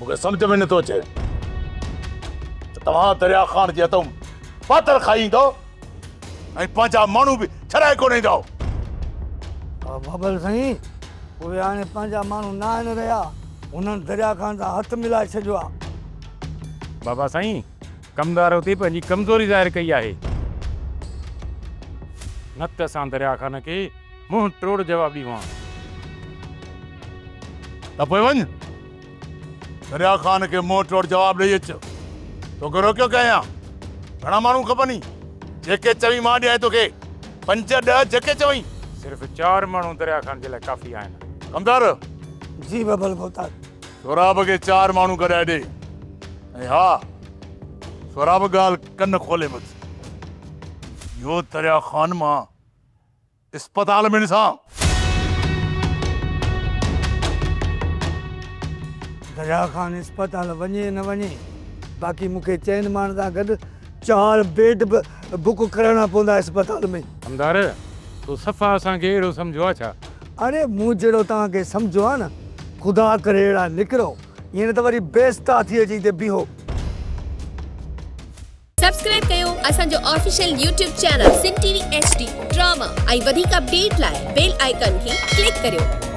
मुझे समझ में नथो अचे तव्हां दरिया ख़ान जे हथों पातल खाईंदो ऐं पंहिंजा माण्हू बि छॾाए कोन ईंदो। बाबल साईं उहे हाणे पंहिंजा माण्हू न आहिनि रहिया, उन्हनि दरिया ख़ान सां हथु मिलाए छॾियो आहे। बाबा साईं कमदार हुते पंहिंजी कमज़ोरी ज़ाहिर कई आहे, न त असां दरिया ख़ान खे मुंहुं टोड़ जवाब ॾींदा। त पोइ वञ दरिया ख़ान खे मुंहुं टोड़ जवाब ॾेई अच। तोखे रोकियो कयां? घणा माण्हू खपनि? जेके चवी मां ॾियां तोखे 5-10 जेके चवई। सिर्फ़ 4 माण्हू दरिया ख़ान जे लाइ काफ़ी आहिनि। कमदार जी बाबल गोतार। सोराब खे 4 माण्हू गॾाए ॾे ऐं हा सोराब ॻाल्हि कन खोले मत। इहो दरिया ख़ान मां अस्पताल में ॾिसां। दरिया ख़ान अस्पताल वञे न वञे, बाक़ी मूंखे चइनि माण्हुनि सां गॾु 4 बेड बुक कराइणा पवंदा अस्पताल में। कमदार तूं सफ़ा असांखे अहिड़ो सम्झो आहे छा? अरे मूं जहिड़ो तव्हांखे सम्झो आहे न, ख़ुदा करे अहिड़ा निकिरो, ईअं त वरी बेइज़्ता थी अची हिते बीहो। सब्सक्राइब कयो असांजो official YouTube channel Sindh TV HD drama ऐं वधीक अपडेट लाइ बेल आइकन खे क्लिक करियो।